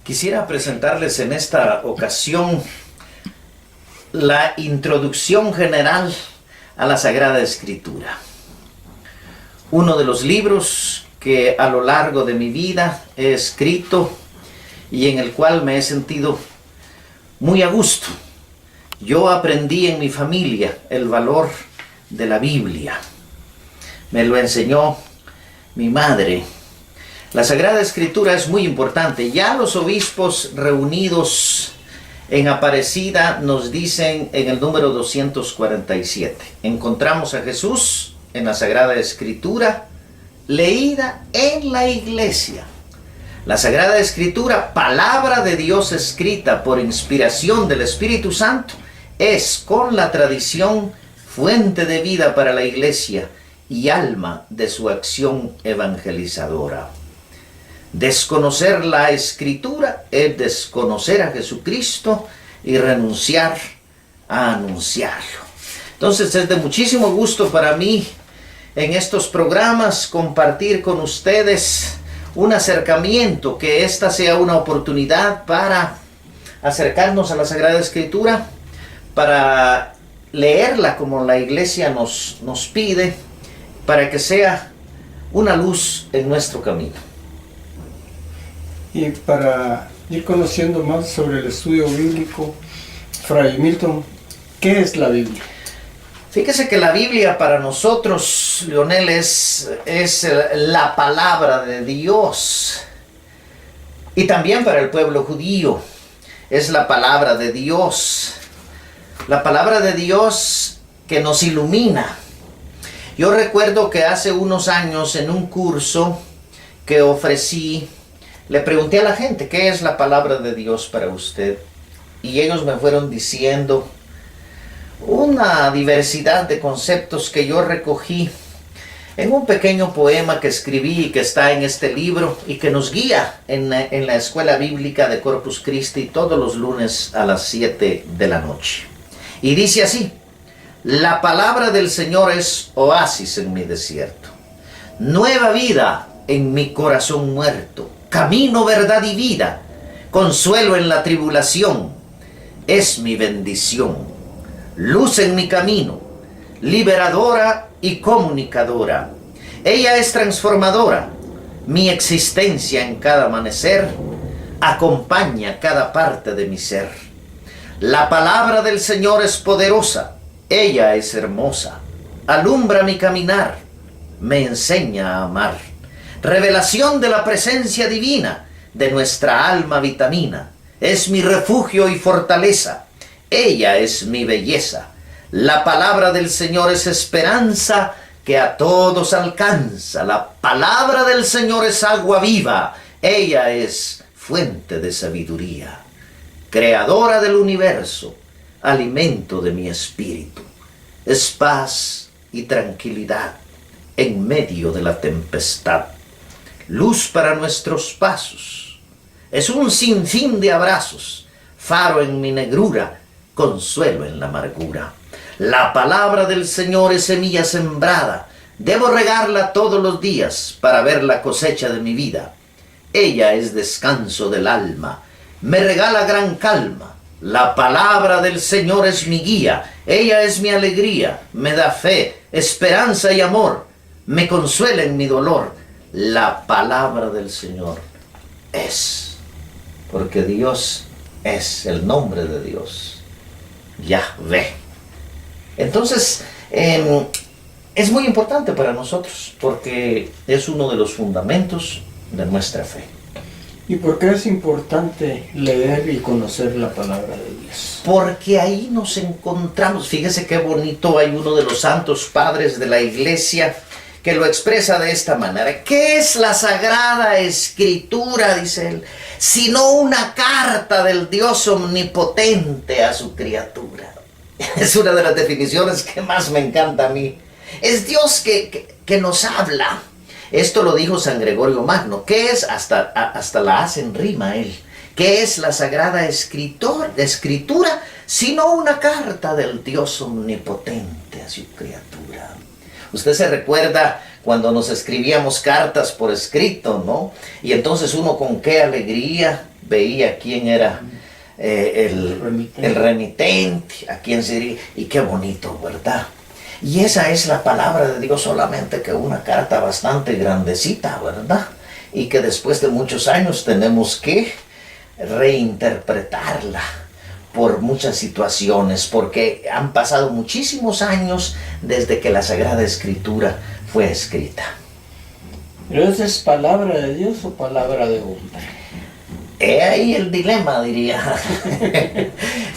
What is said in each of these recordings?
Quisiera presentarles en esta ocasión la introducción general a la Sagrada Escritura. Uno de los libros que a lo largo de mi vida he escrito y en el cual me he sentido muy a gusto. Yo aprendí en mi familia el valor de la Biblia. Me lo enseñó mi madre. La Sagrada Escritura es muy importante. Ya los obispos reunidos en Aparecida nos dicen en el número 247. Encontramos a Jesús en la Sagrada Escritura, leída en la iglesia. La Sagrada Escritura, palabra de Dios escrita por inspiración del Espíritu Santo, es con la tradición fuente de vida para la iglesia y alma de su acción evangelizadora. Desconocer la Escritura es desconocer a Jesucristo y renunciar a anunciarlo. Entonces es de muchísimo gusto para mí en estos programas compartir con ustedes un acercamiento, que esta sea una oportunidad para acercarnos a la Sagrada Escritura, para leerla como la iglesia nos pide, para que sea una luz en nuestro camino. Y para ir conociendo más sobre el estudio bíblico, Fray Milton, ¿qué es la Biblia? Fíjese que la Biblia para nosotros, Leonel, es la palabra de Dios. Y también para el pueblo judío es la palabra de Dios. La palabra de Dios que nos ilumina. Yo recuerdo que hace unos años en un curso que ofrecí, le pregunté a la gente, ¿qué es la palabra de Dios para usted? Y ellos me fueron diciendo una diversidad de conceptos que yo recogí en un pequeño poema que escribí y que está en este libro y que nos guía en la escuela bíblica de Corpus Christi todos los lunes a las 7 de la noche. Y dice así: la palabra del Señor es oasis en mi desierto, nueva vida en mi corazón muerto, camino, verdad y vida, consuelo en la tribulación, es mi bendición, luz en mi camino, liberadora y comunicadora. Ella es transformadora, mi existencia en cada amanecer, acompaña cada parte de mi ser. La palabra del Señor es poderosa, ella es hermosa, alumbra mi caminar, me enseña a amar. Revelación de la presencia divina, de nuestra alma vitamina, es mi refugio y fortaleza, ella es mi belleza. La palabra del Señor es esperanza que a todos alcanza. La palabra del Señor es agua viva, ella es fuente de sabiduría. Creadora del universo, alimento de mi espíritu, es paz y tranquilidad en medio de la tempestad. Luz para nuestros pasos, es un sinfín de abrazos, faro en mi negrura, consuelo en la amargura. La palabra del Señor es semilla sembrada, debo regarla todos los días para ver la cosecha de mi vida. Ella es descanso del alma, me regala gran calma. La palabra del Señor es mi guía, ella es mi alegría, me da fe, esperanza y amor, me consuela en mi dolor. La palabra del Señor es, porque Dios es el nombre de Dios, Yahvé. Entonces, es muy importante para nosotros, porque es uno de los fundamentos de nuestra fe. ¿Y por qué es importante leer y conocer la palabra de Dios? Porque ahí nos encontramos. Fíjese qué bonito, hay uno de los santos padres de la iglesia que lo expresa de esta manera. ¿Qué es la Sagrada Escritura?, dice él, sino una carta del Dios omnipotente a su criatura. Es una de las definiciones que más me encanta a mí. Es Dios que nos habla. Esto lo dijo San Gregorio Magno. ¿Qué es? Hasta la hace en rima él. ¿Qué es la Sagrada Escritura? Sino una carta del Dios omnipotente a su criatura. Usted se recuerda cuando nos escribíamos cartas por escrito, ¿no? Y entonces uno con qué alegría veía quién era el remitente, a quién sería, y qué bonito, ¿verdad? Y esa es la palabra de Dios, solamente que una carta bastante grandecita, ¿verdad? Y que después de muchos años tenemos que reinterpretarla por muchas situaciones, porque han pasado muchísimos años desde que la Sagrada Escritura fue escrita. ¿Pero esa es palabra de Dios o palabra de hombre? He ahí el dilema, diría.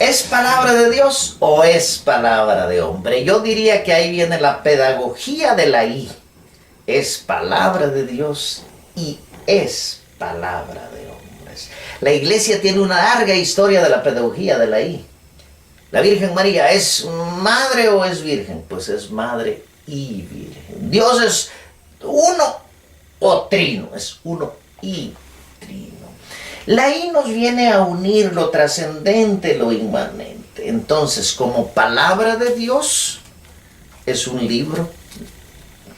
¿Es palabra de Dios o es palabra de hombre? Yo diría que ahí viene la pedagogía de la I. Es palabra de Dios y es palabra de hombres. La Iglesia tiene una larga historia de la pedagogía de la I. La Virgen María, ¿es madre o es virgen? Pues es madre y virgen. Dios es uno o trino, es uno y trino. La I nos viene a unir lo trascendente, lo inmanente. Entonces, como palabra de Dios, es un libro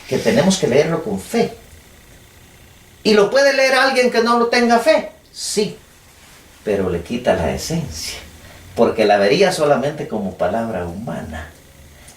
que tenemos que leerlo con fe. ¿Y lo puede leer alguien que no lo tenga fe? Sí, pero le quita la esencia, porque la vería solamente como palabra humana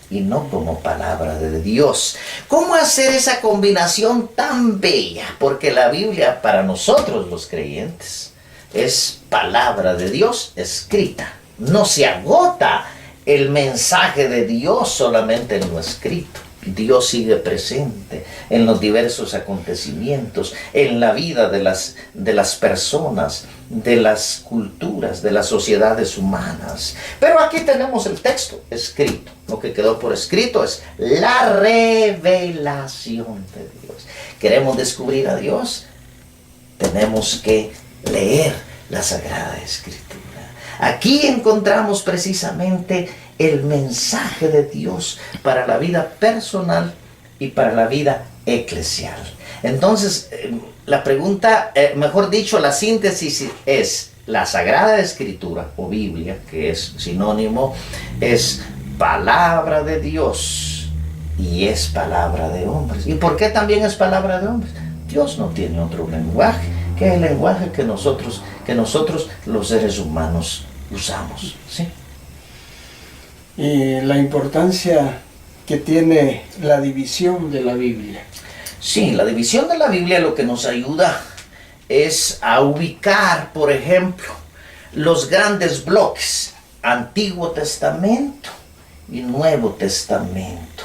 y no como palabra de Dios. ¿Cómo hacer esa combinación tan bella? Porque la Biblia, para nosotros los creyentes, es palabra de Dios escrita. No se agota el mensaje de Dios solamente en lo escrito. Dios sigue presente en los diversos acontecimientos, en la vida de las personas, de las culturas, de las sociedades humanas. Pero aquí tenemos el texto escrito. Lo que quedó por escrito es la revelación de Dios. ¿Queremos descubrir a Dios? Tenemos que leer la Sagrada Escritura. Aquí encontramos precisamente el mensaje de Dios para la vida personal y para la vida eclesial. Entonces, la pregunta, mejor dicho, la síntesis es: la Sagrada Escritura o Biblia, que es sinónimo, es palabra de Dios y es palabra de hombres. ¿Y por qué también es palabra de hombres? Dios no tiene otro lenguaje que el lenguaje que nosotros los seres humanos usamos, ¿sí? Y la importancia que tiene la división de la Biblia. Sí, la división de la Biblia lo que nos ayuda es a ubicar, por ejemplo, los grandes bloques: Antiguo Testamento y Nuevo Testamento.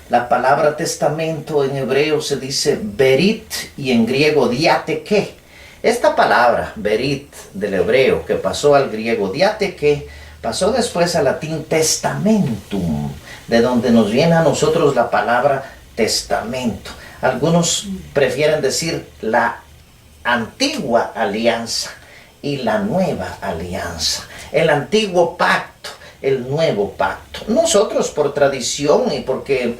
La palabra testamento en hebreo se dice berit y en griego diateke. Esta palabra berit del hebreo, que pasó al griego diateke, pasó después al latín testamentum, de donde nos viene a nosotros la palabra testamento. Algunos prefieren decir la antigua alianza y la nueva alianza, el antiguo pacto, el nuevo pacto. Nosotros, por tradición y porque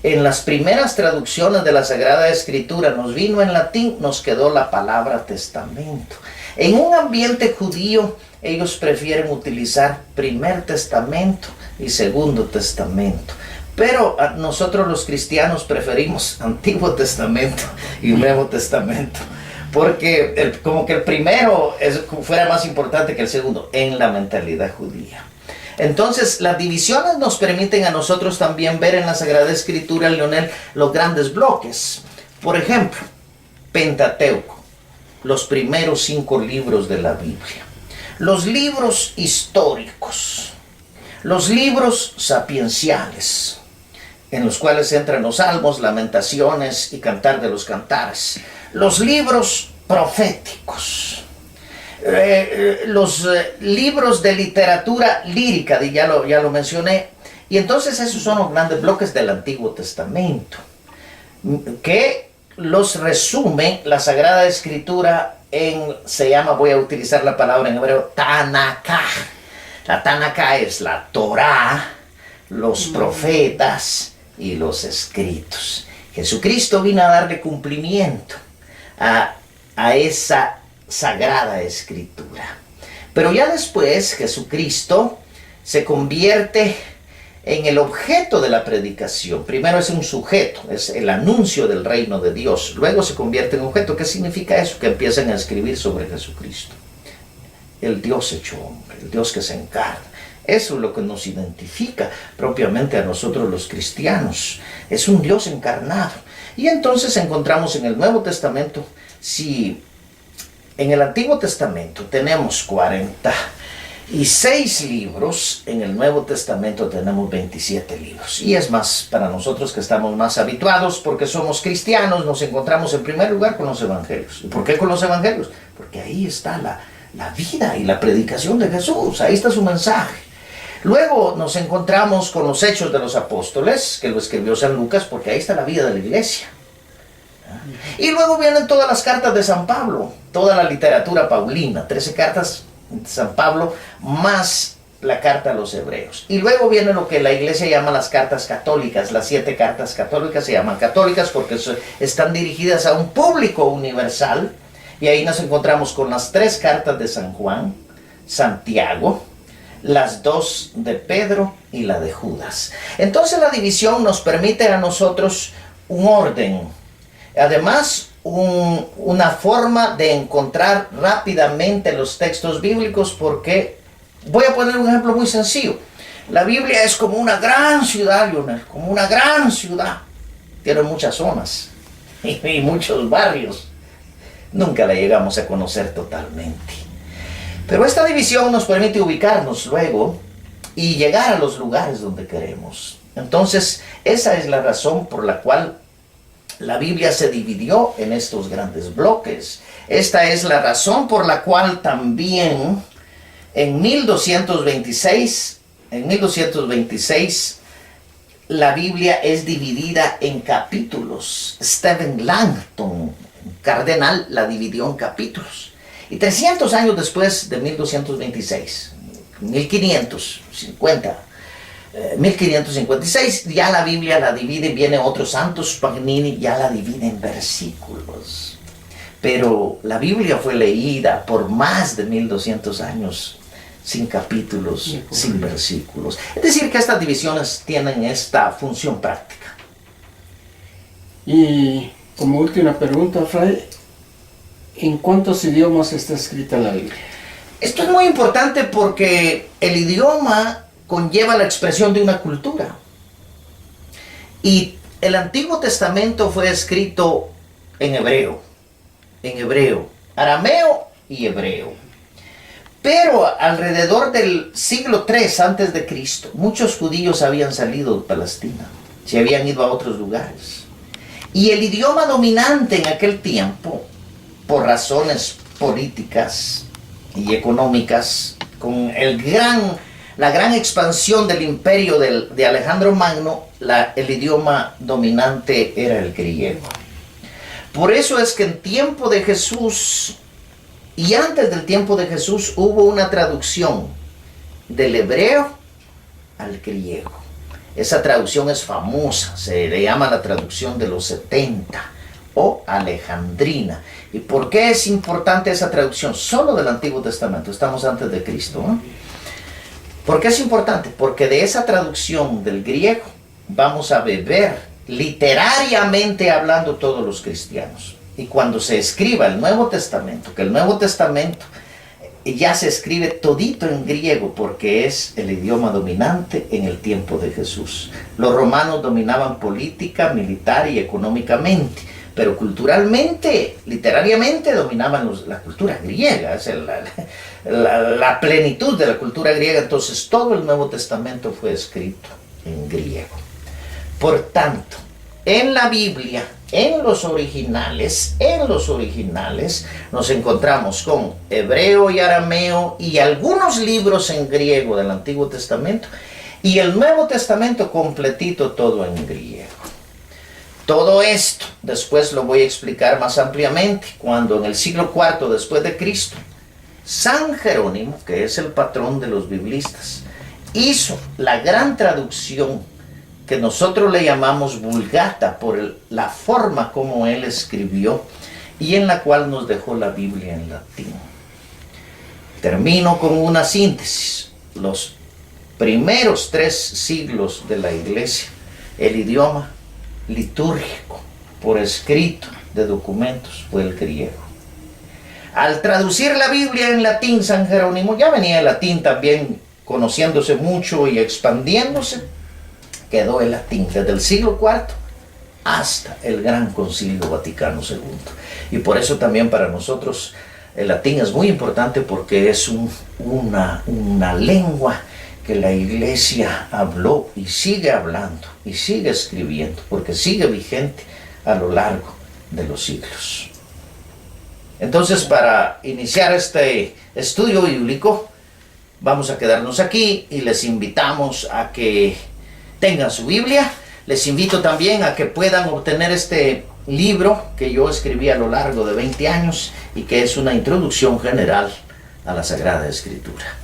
en las primeras traducciones de la Sagrada Escritura nos vino en latín, nos quedó la palabra testamento. En un ambiente judío, ellos prefieren utilizar Primer Testamento y Segundo Testamento. Pero nosotros los cristianos preferimos Antiguo Testamento y Nuevo Testamento, porque como que el primero fuera más importante que el segundo en la mentalidad judía. Entonces, las divisiones nos permiten a nosotros también ver en la Sagrada Escritura, Leonel, los grandes bloques. Por ejemplo, Pentateuco, los primeros 5 libros de la Biblia. Los libros históricos, los libros sapienciales, en los cuales entran los Salmos, Lamentaciones y Cantar de los Cantares. Los libros proféticos. Los libros de literatura lírica, ya lo mencioné. Y entonces esos son los grandes bloques del Antiguo Testamento, que los resume la Sagrada Escritura voy a utilizar la palabra en hebreo, Tanakh. La Tanakh es la Torá, los profetas y los escritos. Jesucristo vino a darle cumplimiento a esa Sagrada Escritura. Pero ya después Jesucristo se convierte en el objeto de la predicación. Primero es un sujeto, es el anuncio del reino de Dios. Luego se convierte en objeto. ¿Qué significa eso? Que empiezan a escribir sobre Jesucristo. el Dios hecho hombre, el Dios que se encarna. Eso es lo que nos identifica propiamente a nosotros los cristianos. Es un Dios encarnado. Y entonces encontramos en el Nuevo Testamento, si en el Antiguo Testamento tenemos 46 libros, en el Nuevo Testamento tenemos 27 libros. Y es más, para nosotros que estamos más habituados, porque somos cristianos, nos encontramos en primer lugar con los evangelios. ¿Y por qué con los evangelios? Porque ahí está la vida y la predicación de Jesús, ahí está su mensaje. Luego nos encontramos con los Hechos de los Apóstoles, que lo escribió San Lucas, porque ahí está la vida de la iglesia. Y luego vienen todas las cartas de San Pablo, toda la literatura paulina, 13 cartas de San Pablo, más la carta a los hebreos. Y luego viene lo que la iglesia llama las cartas católicas. Las 7 cartas católicas se llaman católicas porque están dirigidas a un público universal. Y ahí nos encontramos con las 3 cartas de San Juan, Santiago, las 2 de Pedro y la de Judas. Entonces la división nos permite a nosotros un orden. Además, una forma de encontrar rápidamente los textos bíblicos, porque voy a poner un ejemplo muy sencillo. La Biblia es como una gran ciudad, Lionel, como una gran ciudad. Tiene muchas zonas y muchos barrios. Nunca la llegamos a conocer totalmente. Pero esta división nos permite ubicarnos luego y llegar a los lugares donde queremos. Entonces, esa es la razón por la cual la Biblia se dividió en estos grandes bloques. Esta es la razón por la cual también en 1226, la Biblia es dividida en capítulos. Stephen Langton, cardenal, la dividió en capítulos. Y 300 años después de 1226, 1556, ya la Biblia la divide, viene otro santo, Spagnini, ya la divide en versículos. Pero la Biblia fue leída por más de 1200 años sin capítulos, sin versículos. Es decir, que estas divisiones tienen esta función práctica. Y como última pregunta, Fray, ¿en cuántos idiomas está escrita la Biblia? Esto es muy importante porque el idioma conlleva la expresión de una cultura. Y el Antiguo Testamento fue escrito en hebreo, arameo y hebreo. Pero alrededor del siglo III antes de Cristo, muchos judíos habían salido de Palestina, se habían ido a otros lugares. Y el idioma dominante en aquel tiempo, por razones políticas y económicas, con la gran expansión del imperio de Alejandro Magno, el idioma dominante era el griego. Por eso es que en tiempo de Jesús y antes del tiempo de Jesús hubo una traducción del hebreo al griego. Esa traducción es famosa, se le llama la traducción de los 70 o alejandrina. ¿Y por qué es importante esa traducción? Solo del Antiguo Testamento, estamos antes de Cristo, ¿no? ¿Por qué es importante? Porque de esa traducción del griego vamos a beber literariamente hablando todos los cristianos. Y cuando se escriba el Nuevo Testamento, que el Nuevo Testamento ya se escribe todito en griego porque es el idioma dominante en el tiempo de Jesús. Los romanos dominaban política, militar y económicamente, pero culturalmente, literariamente dominaban la cultura griega, es la plenitud de la cultura griega. Entonces todo el Nuevo Testamento fue escrito en griego. Por tanto, en la Biblia, en los originales, nos encontramos con hebreo y arameo y algunos libros en griego del Antiguo Testamento y el Nuevo Testamento completito todo en griego. Todo esto después lo voy a explicar más ampliamente cuando en el siglo IV después de Cristo, San Jerónimo, que es el patrón de los biblistas, hizo la gran traducción que nosotros le llamamos Vulgata por la forma como él escribió y en la cual nos dejó la Biblia en latín. Termino con una síntesis. Los primeros 3 siglos de la Iglesia, el idioma litúrgico por escrito de documentos fue el griego. Al traducir la Biblia en latín, San Jerónimo, ya venía el latín también conociéndose mucho y expandiéndose, quedó el latín desde el siglo IV hasta el Gran Concilio Vaticano II. Y por eso también para nosotros el latín es muy importante, porque es una lengua que la Iglesia habló y sigue hablando y sigue escribiendo, porque sigue vigente a lo largo de los siglos. Entonces, para iniciar este estudio bíblico, vamos a quedarnos aquí y les invitamos a que tengan su Biblia. Les invito también a que puedan obtener este libro que yo escribí a lo largo de 20 años y que es una introducción general a la Sagrada Escritura.